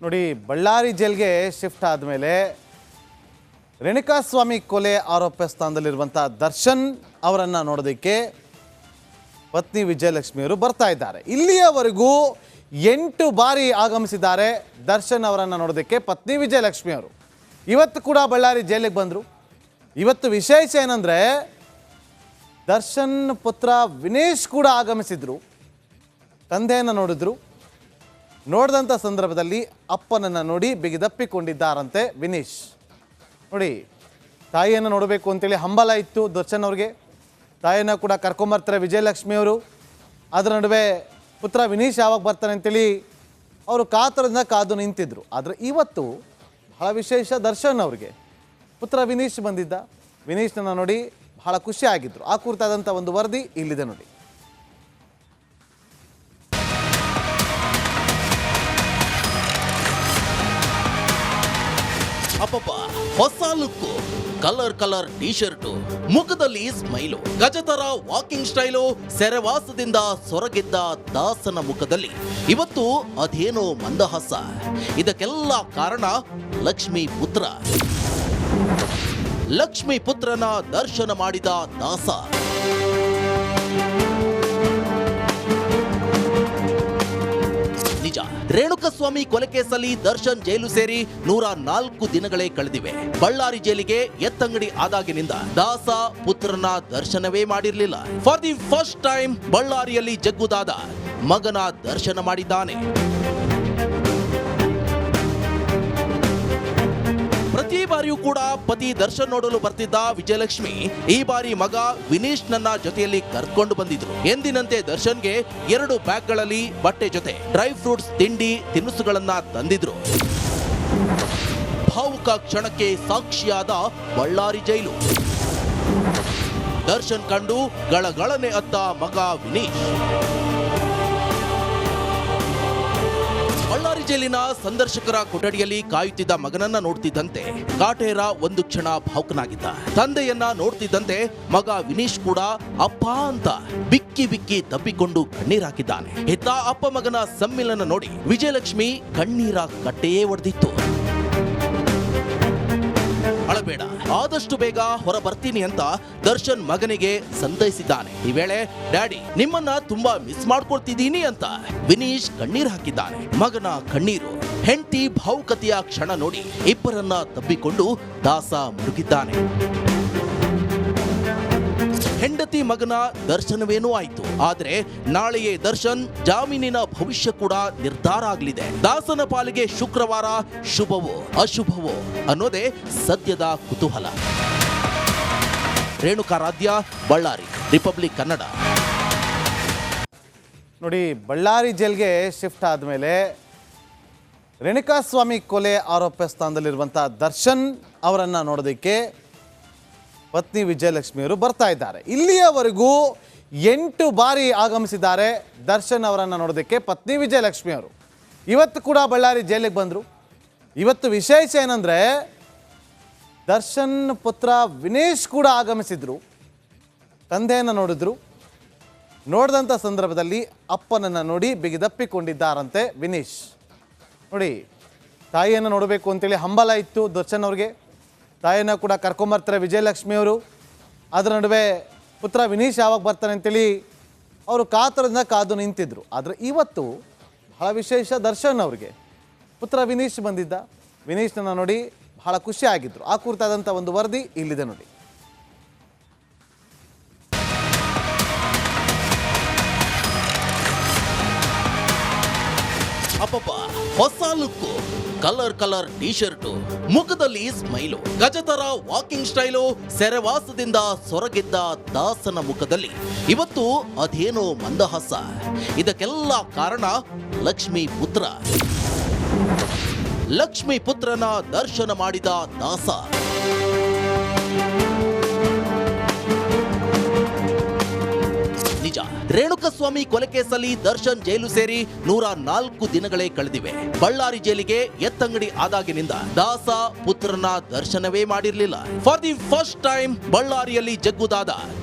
ನೋಡಿ, ಬಳ್ಳಾರಿ ಜೈಲ್ಗೆ ಶಿಫ್ಟ್ ಆದಮೇಲೆ ರೇಣುಕಾಸ್ವಾಮಿ ಕೊಲೆ ಆರೋಪ ಸ್ಥಾನದಲ್ಲಿರುವಂಥ ದರ್ಶನ್ ಅವರನ್ನು ನೋಡೋದಕ್ಕೆ ಪತ್ನಿ ವಿಜಯಲಕ್ಷ್ಮಿ ಅವರು ಬರ್ತಾ ಇದ್ದಾರೆ. ಇಲ್ಲಿಯವರೆಗೂ 8 ಬಾರಿ ಆಗಮಿಸಿದ್ದಾರೆ ದರ್ಶನ್ ಅವರನ್ನು ನೋಡೋದಕ್ಕೆ ಪತ್ನಿ ವಿಜಯಲಕ್ಷ್ಮಿ ಅವರು. ಇವತ್ತು ಕೂಡ ಬಳ್ಳಾರಿ ಜೈಲಿಗೆ ಬಂದರು. ಇವತ್ತು ವಿಶೇಷ ಏನಂದರೆ ದರ್ಶನ್ ಪುತ್ರ ವಿನೇಶ್ ಕೂಡ ಆಗಮಿಸಿದ್ರು. ತಂದೆಯನ್ನು ನೋಡಿದ್ರು. ನೋಡಿದಂಥ ಸಂದರ್ಭದಲ್ಲಿ ಅಪ್ಪನನ್ನು ನೋಡಿ ಬಿಗಿದಪ್ಪಿಕೊಂಡಿದ್ದಾರಂತೆ ವಿನೇಶ್. ನೋಡಿ, ತಾಯಿಯನ್ನು ನೋಡಬೇಕು ಅಂತೇಳಿ ಹಂಬಲ ಇತ್ತು ದರ್ಶನ್ ಅವ್ರಿಗೆ. ತಾಯಿಯನ್ನು ಕೂಡ ಕರ್ಕೊಂಬರ್ತಾರೆ ವಿಜಯಲಕ್ಷ್ಮಿ ಅವರು. ಅದರ ನಡುವೆ ಪುತ್ರ ವಿನೀಶ್ ಯಾವಾಗ ಬರ್ತಾನೆ ಅಂತೇಳಿ ಅವರು ಕಾತರದಿಂದ ಕಾದು ನಿಂತಿದ್ರು. ಆದರೆ ಇವತ್ತು ಬಹಳ ವಿಶೇಷ, ದರ್ಶನ್ ಅವ್ರಿಗೆ ಪುತ್ರ ವಿನೀಶ್ ಬಂದಿದ್ದ. ವಿನೀಶ್ನನ್ನು ನೋಡಿ ಬಹಳ ಖುಷಿಯಾಗಿದ್ದರು. ಆ ಕುರಿತಾದಂಥ ಒಂದು ವರದಿ ಇಲ್ಲಿದೆ ನೋಡಿ. ಅಪ್ಪಪ್ಪ, ಹೊಸ ಲುಕ್ಕು, ಕಲರ್ ಟೀ ಶರ್ಟು, ಮುಖದಲ್ಲಿ ಸ್ಮೈಲು, ಗಜತರ ವಾಕಿಂಗ್ ಸ್ಟೈಲು, ಸೆರೆವಾಸದಿಂದ ಸೊರಗಿದ್ದ ದಾಸನ ಮುಖದಲ್ಲಿ ಇವತ್ತು ಅದೇನೋ ಮಂದಹಾಸ. ಇದಕ್ಕೆಲ್ಲ ಕಾರಣ ಲಕ್ಷ್ಮೀ ಪುತ್ರ. ಲಕ್ಷ್ಮೀ ಪುತ್ರನ ದರ್ಶನ ಮಾಡಿದ ದಾಸ. ನಿಜ, ರೇಣುಕಾಸ್ವಾಮಿ ಕೊಲೆ ಕೇಸಲ್ಲಿ ದರ್ಶನ್ ಜೈಲು ಸೇರಿ 104 ದಿನಗಳೇ ಕಳೆದಿವೆ. ಬಳ್ಳಾರಿ ಜೈಲಿಗೆ ಎತ್ತಂಗಡಿ ಆದಾಗಿನಿಂದ ದಾಸ ಪುತ್ರನ ದರ್ಶನವೇ ಮಾಡಿರಲಿಲ್ಲ. ಫಾರ್ ದಿ ಫಸ್ಟ್ ಟೈಮ್ ಬಳ್ಳಾರಿಯಲ್ಲಿ ಜಗ್ಗುದಾದ ಮಗನ ದರ್ಶನ ಮಾಡಿದ್ದಾನೆ. ಪ್ರತಿ ಬಾರಿಯೂ ಕೂಡ ಪತಿ ದರ್ಶನ್ ನೋಡಲು ಬರ್ತಿದ್ದ ವಿಜಯಲಕ್ಷ್ಮಿ ಈ ಬಾರಿ ಮಗ ವಿನೀಶ್ ನನ್ನ ಜೊತೆಯಲ್ಲಿ ಕರ್ಕೊಂಡು ಬಂದಿದ್ರು. ಎಂದಿನಂತೆ ದರ್ಶನ್ಗೆ 2 ಬ್ಯಾಗ್ಗಳಲ್ಲಿ ಬಟ್ಟೆ ಜೊತೆ ಡ್ರೈ ಫ್ರೂಟ್ಸ್, ತಿಂಡಿ, ತಿನಿಸುಗಳನ್ನ ತಂದಿದ್ರು. ಭಾವುಕ ಕ್ಷಣಕ್ಕೆ ಸಾಕ್ಷಿಯಾದ ಬಳ್ಳಾರಿ ಜೈಲು. ದರ್ಶನ್ ಕಂಡು ಗಳಗಳನೆ ಅತ್ತ ಮಗ ವಿನೀಶ್. ಬಳ್ಳಾರಿ ಜೈಲಿನ ಸಂದರ್ಶಕರ ಕೊಠಡಿಯಲ್ಲಿ ಕಾಯುತ್ತಿದ್ದ ಮಗನನ್ನ ನೋಡ್ತಿದ್ದಂತೆ ಕಾಟೇರ ಒಂದು ಕ್ಷಣ ಭಾವುಕನಾಗಿದ್ದ. ತಂದೆಯನ್ನ ನೋಡ್ತಿದ್ದಂತೆ ಮಗ ವಿನೀಶ್ ಕೂಡ ಅಪ್ಪ ಅಂತ ಬಿಕ್ಕಿ ಬಿಕ್ಕಿ ತಬ್ಬಿಕೊಂಡು ಕಣ್ಣೀರಾಕಿದ್ದಾನೆ. ಹೆತ್ತ ಅಪ್ಪ ಮಗನ ಸಮ್ಮಿಲನ ನೋಡಿ ವಿಜಯಲಕ್ಷ್ಮಿ ಕಣ್ಣೀರ ಕಟ್ಟೆಯೇ ಒಡೆದಿತ್ತು. ಅಳಬೇಡ, ಆದಷ್ಟು ಬೇಗ ಹೊರ ಬರ್ತೀನಿ ಅಂತ ದರ್ಶನ್ ಮಗನಿಗೆ ಸಂತೈಸಿದ್ದಾನೆ. ಈ ವೇಳೆ ಡ್ಯಾಡಿ, ನಿಮ್ಮನ್ನ ತುಂಬಾ ಮಿಸ್ ಮಾಡ್ಕೊಳ್ತಿದ್ದೀನಿ ಅಂತ ವಿನೀಶ್ ಕಣ್ಣೀರ್ ಹಾಕಿದ್ದಾನೆ. ಮಗನ ಕಣ್ಣೀರು, ಹೆಂಡತಿ ಭಾವುಕತೆಯ ಕ್ಷಣ ನೋಡಿ ಇಬ್ಬರನ್ನ ತಬ್ಬಿಕೊಂಡು ದಾಸ ಮುಳುಗಿದ್ದಾನೆ. ಹೆಂಡತಿ ಮಗನ ದರ್ಶನವೇನೂ ಆಯ್ತು. ಆದ್ರೆ ನಾಳೆಯೇ ದರ್ಶನ್ ಜಾಮೀನಿನ ಭವಿಷ್ಯ ಕೂಡ ನಿರ್ಧಾರ ಆಗಲಿದೆ. ದಾಸನ ಪಾಲಿಗೆ ಶುಕ್ರವಾರ ಶುಭವೋ ಅಶುಭವೋ ಅನ್ನೋದೇ ಸದ್ಯದ ಕುತೂಹಲ. ರೇಣುಕಾರಾಧ್ಯ, ಬಳ್ಳಾರಿ, ರಿಪಬ್ಲಿಕ್ ಕನ್ನಡ. ನೋಡಿ, ಬಳ್ಳಾರಿ ಜೈಲ್ಗೆ ಶಿಫ್ಟ್ ಆದಮೇಲೆ ರೇಣುಕಾಸ್ವಾಮಿ ಕೊಲೆ ಆರೋಪ ಸ್ಥಾನದಲ್ಲಿರುವಂಥ ದರ್ಶನ್ ಅವರನ್ನು ನೋಡೋದಕ್ಕೆ ಪತ್ನಿ ವಿಜಯಲಕ್ಷ್ಮಿ ಅವರು ಬರ್ತಾ ಇದ್ದಾರೆ. ಇಲ್ಲಿಯವರೆಗೂ 8 ಬಾರಿ ಆಗಮಿಸಿದ್ದಾರೆ ದರ್ಶನ್ ಅವರನ್ನು ನೋಡೋದಕ್ಕೆ ಪತ್ನಿ ವಿಜಯಲಕ್ಷ್ಮಿ ಅವರು. ಇವತ್ತು ಕೂಡ ಬಳ್ಳಾರಿ ಜೈಲಿಗೆ ಬಂದರು. ಇವತ್ತು ವಿಶೇಷ ಏನಂದರೆ ದರ್ಶನ್ ಪುತ್ರ ವಿನೇಶ್ ಕೂಡ ಆಗಮಿಸಿದ್ರು. ತಂದೆಯನ್ನು ನೋಡಿದ್ರು. ನೋಡಿದಂಥ ಸಂದರ್ಭದಲ್ಲಿ ಅಪ್ಪನನ್ನು ನೋಡಿ ಬಿಗಿದಪ್ಪಿಕೊಂಡಿದ್ದಾರಂತೆ ವಿನೇಶ್. ನೋಡಿ, ತಾಯಿಯನ್ನು ನೋಡಬೇಕು ಅಂತೇಳಿ ಹಂಬಲ ಇತ್ತು ದರ್ಶನ್ ಅವ್ರಿಗೆ. ತಾಯಿಯನ್ನು ಕೂಡ ಕರ್ಕೊಂಬರ್ತಾರೆ ವಿಜಯಲಕ್ಷ್ಮಿ ಅವರು. ಅದರ ನಡುವೆ ಪುತ್ರ ವಿನೀಶ್ ಯಾವಾಗ ಬರ್ತಾನೆ ಅಂತೇಳಿ ಅವರು ಕಾತರದಿಂದ ಕಾದು ನಿಂತಿದ್ರು. ಆದರೆ ಇವತ್ತು ಬಹಳ ವಿಶೇಷ, ದರ್ಶನ್ ಅವ್ರಿಗೆ ಪುತ್ರ ವಿನೀಶ್ ಬಂದಿದ್ದ. ವಿನೀಶ್ನನ್ನು ನೋಡಿ ಬಹಳ ಖುಷಿಯಾಗಿದ್ದರು. ಆ ಕುರಿತಾದಂಥ ಒಂದು ವರದಿ ಇಲ್ಲಿದೆ ನೋಡಿ. ಅಪ್ಪಪ್ಪ, ಹೊಸ ಲುಕ್ಕು, ಕಲರ್ ಟೀ ಶರ್ಟು, ಮುಖದಲ್ಲಿ ಸ್ಮೈಲು, ಗಜತರ ವಾಕಿಂಗ್ ಸ್ಟೈಲು, ಸೆರೆವಾಸದಿಂದ ಸೊರಗಿದ್ದ ದಾಸನ ಮುಖದಲ್ಲಿ ಇವತ್ತು ಅದೇನೋ ಮಂದಹಾಸ. ಇದಕ್ಕೆಲ್ಲ ಕಾರಣ ಲಕ್ಷ್ಮೀ ಪುತ್ರ. ಲಕ್ಷ್ಮೀ ಪುತ್ರನ ದರ್ಶನ ಮಾಡಿದ ದಾಸ. ನಿಜ, ರೇಣುಕಾಸ್ವಾಮಿ ಕೊಲೆ ಕೇಸಲ್ಲಿ ದರ್ಶನ್ ಜೈಲು ಸೇರಿ 104 ದಿನಗಳೇ ಕಳೆದಿವೆ. ಬಳ್ಳಾರಿ ಜೈಲಿಗೆ ಎತ್ತಂಗಡಿ ಆದಾಗಿನಿಂದ ದಾಸ ಪುತ್ರನ ದರ್ಶನವೇ ಮಾಡಿರಲಿಲ್ಲ. ಫಾರ್ ದಿ ಫಸ್ಟ್ ಟೈಮ್ ಬಳ್ಳಾರಿಯಲ್ಲಿ ಜಗ್ಗುದಾದ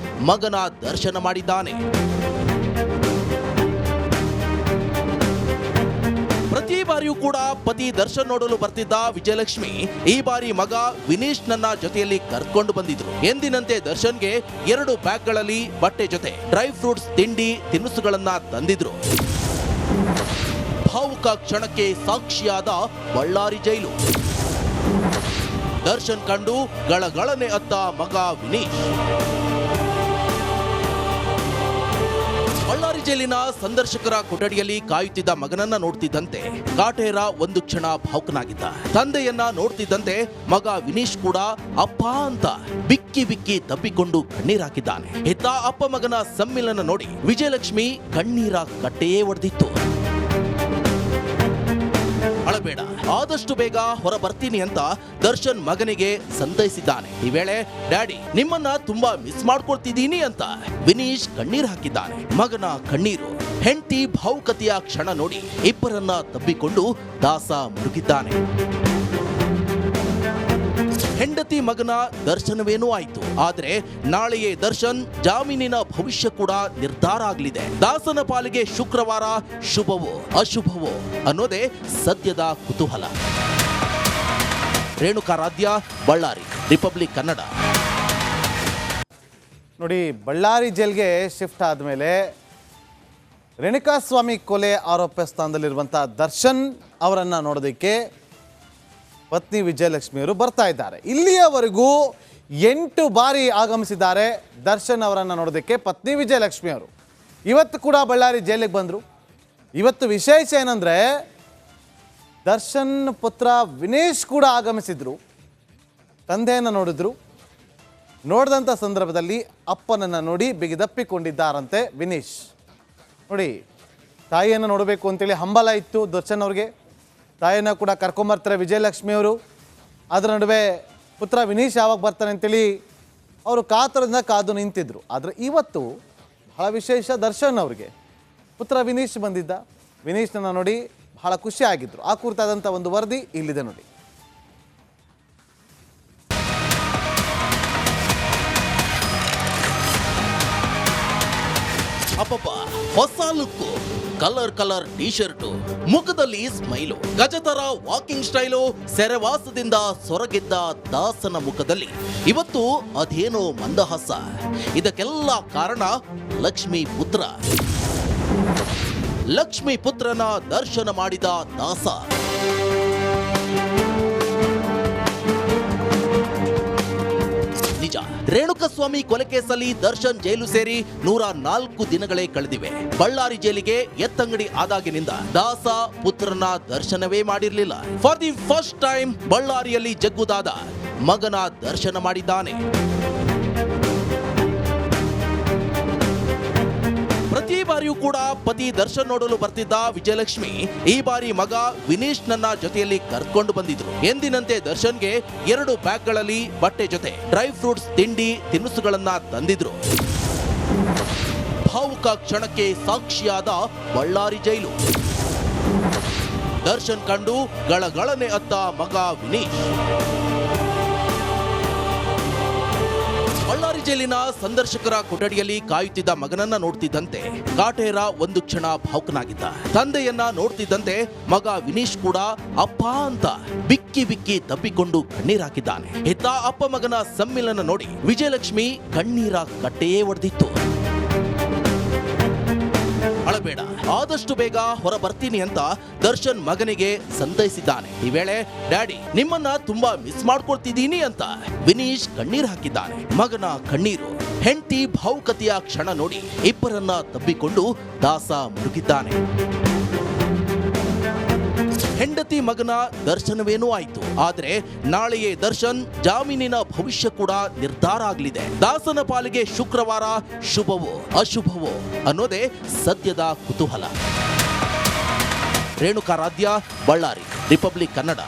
ಮಗನ ದರ್ಶನ ಮಾಡಿದ್ದಾನೆ. ಪ್ರತಿ ಬಾರಿಯೂ ಕೂಡ ಪತಿ ದರ್ಶನ್ ನೋಡಲು ಬರ್ತಿದ್ದ ವಿಜಯಲಕ್ಷ್ಮಿ ಈ ಬಾರಿ ಮಗ ವಿನೀಶ್ ನನ್ನ ಜೊತೆಯಲ್ಲಿ ಕರ್ಕೊಂಡು ಬಂದಿದ್ರು. ಎಂದಿನಂತೆ ದರ್ಶನ್ಗೆ 2 ಬ್ಯಾಗ್ಗಳಲ್ಲಿ ಬಟ್ಟೆ ಜೊತೆ ಡ್ರೈ ಫ್ರೂಟ್ಸ್ ತಿಂಡಿ ತಿನಿಸುಗಳನ್ನ ತಂದಿದ್ರು. ಭಾವುಕ ಕ್ಷಣಕ್ಕೆ ಸಾಕ್ಷಿಯಾದ ಬಳ್ಳಾರಿ ಜೈಲು. ದರ್ಶನ್ ಕಂಡು ಗಳಗಳನೆ ಅತ್ತ ಮಗ ವಿನೀಶ್. ಬಳ್ಳಾರಿ ಜೈಲಿನ ಸಂದರ್ಶಕರ ಕೊಠಡಿಯಲ್ಲಿ ಕಾಯುತ್ತಿದ್ದ ಮಗನನ್ನ ನೋಡ್ತಿದ್ದಂತೆ ಕಾಟೇರ ಒಂದು ಕ್ಷಣ ಭಾವುಕನಾಗಿದ್ದ. ತಂದೆಯನ್ನ ನೋಡ್ತಿದ್ದಂತೆ ಮಗ ವಿನೀಶ್ ಕೂಡ ಅಪ್ಪ ಅಂತ ಬಿಕ್ಕಿ ಬಿಕ್ಕಿ ತಬ್ಬಿಕೊಂಡು ಕಣ್ಣೀರಾಕಿದ್ದಾನೆ. ಹೆತ್ತ ಅಪ್ಪ ಮಗನ ಸಮ್ಮಿಲನ ನೋಡಿ ವಿಜಯಲಕ್ಷ್ಮಿ ಕಣ್ಣೀರ ಕಟ್ಟೆಯೇ ಒಡೆದಿತ್ತು. ಅಳಬೇಡ, ಆದಷ್ಟು ಬೇಗ ಹೊರ ಬರ್ತೀನಿ ಅಂತ ದರ್ಶನ್ ಮಗನಿಗೆ ಸಂತೈಸಿದ್ದಾನೆ. ಈ ವೇಳೆ ಡ್ಯಾಡಿ ನಿಮ್ಮನ್ನ ತುಂಬಾ ಮಿಸ್ ಮಾಡ್ಕೊಳ್ತಿದ್ದೀನಿ ಅಂತ ವಿನೀಶ್ ಕಣ್ಣೀರ್ ಹಾಕಿದ್ದಾನೆ. ಮಗನ ಕಣ್ಣೀರು, ಹೆಂಡತಿ ಭಾವುಕತೆಯ ಕ್ಷಣ ನೋಡಿ ಇಬ್ಬರನ್ನ ತಬ್ಬಿಕೊಂಡು ದಾಸ ಮುಳುಗಿದ್ದಾನೆ. ಹೆಂಡತಿ ಮಗನ ದರ್ಶನವೇನೂ ಆಯ್ತು, ಆದ್ರೆ ನಾಳೆಯೇ ದರ್ಶನ್ ಜಾಮೀನಿನ ಭವಿಷ್ಯ ಕೂಡ ನಿರ್ಧಾರ ಆಗಲಿದೆ. ದಾಸನ ಪಾಲಿಗೆ ಶುಕ್ರವಾರ ಶುಭವೋ ಅಶುಭವೋ ಅನ್ನೋದೇ ಸದ್ಯದ ಕುತೂಹಲ. ರೇಣುಕಾರಾಧ್ಯ, ಬಳ್ಳಾರಿ, ರಿಪಬ್ಲಿಕ್ ಕನ್ನಡ. ನೋಡಿ, ಬಳ್ಳಾರಿ ಜೈಲ್ಗೆ ಶಿಫ್ಟ್ ಆದಮೇಲೆ ರೇಣುಕಾಸ್ವಾಮಿ ಕೊಲೆ ಆರೋಪ ಸ್ಥಾನದಲ್ಲಿರುವಂಥ ದರ್ಶನ್ ಅವರನ್ನು ನೋಡೋದಕ್ಕೆ ಪತ್ನಿ ವಿಜಯಲಕ್ಷ್ಮಿಯವರು ಬರ್ತಾ ಇದ್ದಾರೆ. ಇಲ್ಲಿಯವರೆಗೂ 8 ಬಾರಿ ಆಗಮಿಸಿದ್ದಾರೆ ದರ್ಶನ್ ಅವರನ್ನು ನೋಡೋದಕ್ಕೆ ಪತ್ನಿ ವಿಜಯಲಕ್ಷ್ಮಿಯವರು. ಇವತ್ತು ಕೂಡ ಬಳ್ಳಾರಿ ಜೈಲಿಗೆ ಬಂದರು. ಇವತ್ತು ವಿಶೇಷ ಏನಂದರೆ ದರ್ಶನ್ ಪುತ್ರ ವಿನೇಶ್ ಕೂಡ ಆಗಮಿಸಿದ್ರು. ತಂದೆಯನ್ನು ನೋಡಿದ್ರು. ನೋಡಿದಂಥ ಸಂದರ್ಭದಲ್ಲಿ ಅಪ್ಪನನ್ನು ನೋಡಿ ಬಿಗಿದಪ್ಪಿಕೊಂಡಿದ್ದಾರಂತೆ ವಿನೀಶ್. ನೋಡಿ, ತಾಯಿಯನ್ನು ನೋಡಬೇಕು ಅಂತೇಳಿ ಹಂಬಲ ಇತ್ತು ದರ್ಶನ್ ಅವ್ರಿಗೆ. ತಾಯಿಯನ್ನು ಕೂಡ ಕರ್ಕೊಂಬರ್ತಾರೆ ವಿಜಯಲಕ್ಷ್ಮಿಯವರು. ಅದರ ನಡುವೆ ಪುತ್ರ ವಿನೀಶ್ ಯಾವಾಗ ಬರ್ತಾನೆ ಅಂತೇಳಿ ಅವರು ಕಾತರದಿಂದ ಕಾದು ನಿಂತಿದ್ರು. ಆದರೆ ಇವತ್ತು ಬಹಳ ವಿಶೇಷ, ದರ್ಶನ್ ಅವ್ರಿಗೆ ಪುತ್ರ ವಿನೀಶ್ ಬಂದಿದ್ದ. ವಿನೀಶ್ನನ್ನು ನೋಡಿ ಬಹಳ ಖುಷಿಯಾಗಿದ್ದರು. ಆ ಕುರಿತಾದಂಥ ಒಂದು ವರದಿ ಇಲ್ಲಿದೆ ನೋಡಿ. ಅಪ್ಪಪ್ಪ, ಹೊಸ ಲುಕ್ಕು, ಕಲರ್ ಟೀ ಶರ್ಟು, ಮುಖದಲ್ಲಿ ಸ್ಮೈಲು, ಗಜತರ ವಾಕಿಂಗ್ ಸ್ಟೈಲು, ಸೆರೆವಾಸದಿಂದ ಸೊರಗಿದ್ದ ದಾಸನ ಮುಖದಲ್ಲಿ ಇವತ್ತು ಅದೇನೋ ಮಂದಹಾಸ. ಇದಕ್ಕೆಲ್ಲ ಕಾರಣ ಲಕ್ಷ್ಮೀ ಪುತ್ರ. ಲಕ್ಷ್ಮೀ ಪುತ್ರನ ದರ್ಶನ ಮಾಡಿದ ದಾಸ. ನಿಜ, ರೇಣುಕಸ್ವಾಮಿ ಕೊಲೆ ಕೇಸಲ್ಲಿ ದರ್ಶನ್ ಜೈಲು ಸೇರಿ 104 ದಿನಗಳೇ ಕಳೆದಿವೆ. ಬಳ್ಳಾರಿ ಜೈಲಿಗೆ ಎತ್ತಂಗಡಿ ಆದಾಗಿನಿಂದ ದಾಸ ಪುತ್ರನ ದರ್ಶನವೇ ಮಾಡಿರಲಿಲ್ಲ. ಫಾರ್ ದಿ ಫಸ್ಟ್ ಟೈಮ್ ಬಳ್ಳಾರಿಯಲ್ಲಿ ಜಗ್ಗುದಾದ ಮಗನ ದರ್ಶನ ಮಾಡಿದ್ದಾನೆ. ಪ್ರತಿ ಬಾರಿಯೂ ಕೂಡ ಪತಿ ದರ್ಶನ್ ನೋಡಲು ಬರ್ತಿದ್ದ ವಿಜಯಲಕ್ಷ್ಮಿ ಈ ಬಾರಿ ಮಗ ವಿನೀಶ್ ನನ್ನ ಜೊತೆಯಲ್ಲಿ ಕರ್ಕೊಂಡು ಬಂದಿದ್ರು. ಎಂದಿನಂತೆ ದರ್ಶನ್ಗೆ 2 ಬ್ಯಾಗ್ಗಳಲ್ಲಿ ಬಟ್ಟೆ ಜೊತೆ ಡ್ರೈ ಫ್ರೂಟ್ಸ್ ತಿಂಡಿ ತಿನಿಸುಗಳನ್ನ ತಂದಿದ್ರು. ಭಾವುಕ ಕ್ಷಣಕ್ಕೆ ಸಾಕ್ಷಿಯಾದ ಬಳ್ಳಾರಿ ಜೈಲು. ದರ್ಶನ್ ಕಂಡು ಗಳಗಳನೆ ಅತ್ತ ಮಗ ವಿನೀಶ್. ಬಳ್ಳಾರಿ ಜೈಲಿನ ಸಂದರ್ಶಕರ ಕೊಠಡಿಯಲ್ಲಿ ಕಾಯುತ್ತಿದ್ದ ಮಗನನ್ನ ನೋಡ್ತಿದ್ದಂತೆ ಕಾಟೇರ ಒಂದು ಕ್ಷಣ ಭಾವುಕನಾಗಿದ್ದ. ತಂದೆಯನ್ನ ನೋಡ್ತಿದ್ದಂತೆ ಮಗ ವಿನೀಶ್ ಕೂಡ ಅಪ್ಪ ಅಂತ ಬಿಕ್ಕಿ ಬಿಕ್ಕಿ ತಬ್ಬಿಕೊಂಡು ಕಣ್ಣೀರಾಕಿದ್ದಾನೆ. ಹೆತ್ತ ಅಪ್ಪ ಮಗನ ಸಮ್ಮಿಲನ ನೋಡಿ ವಿಜಯಲಕ್ಷ್ಮಿ ಕಣ್ಣೀರ ಕಟ್ಟೆಯೇ ಒಡೆದಿತ್ತು. ಅಳಬೇಡ, ಆದಷ್ಟು ಬೇಗ ಹೊರ ಬರ್ತೀನಿ ಅಂತ ದರ್ಶನ್ ಮಗನಿಗೆ ಸಂತೈಸಿದ್ದಾನೆ. ಈ ವೇಳೆ ಡ್ಯಾಡಿ ನಿಮ್ಮನ್ನ ತುಂಬಾ ಮಿಸ್ ಮಾಡ್ಕೊಳ್ತಿದ್ದೀನಿ ಅಂತ ವಿನೀಶ್ ಕಣ್ಣೀರ್ ಹಾಕಿದ್ದಾನೆ. ಮಗನ ಕಣ್ಣೀರು, ಹೆಂಡತಿ ಭಾವುಕತೆಯ ಕ್ಷಣ ನೋಡಿ ಇಬ್ಬರನ್ನ ತಬ್ಬಿಕೊಂಡು ದಾಸ ಮುಳುಗಿದ್ದಾನೆ. ಹೆಂಡತಿ ಮಗನ ದರ್ಶನವೇನೂ ಆಯ್ತು, ಆದ್ರೆ ನಾಳೆಯೇ ದರ್ಶನ್ ಜಾಮೀನಿನ ಭವಿಷ್ಯ ಕೂಡ ನಿರ್ಧಾರ ಆಗಲಿದೆ. ದಾಸನ ಪಾಲಿಗೆ ಶುಕ್ರವಾರ ಶುಭವೋ ಅಶುಭವೋ ಅನ್ನೋದೇ ಸದ್ಯದ ಕುತೂಹಲ. ರೇಣುಕಾರಾಧ್ಯ, ಬಳ್ಳಾರಿ, ರಿಪಬ್ಲಿಕ್ ಕನ್ನಡ.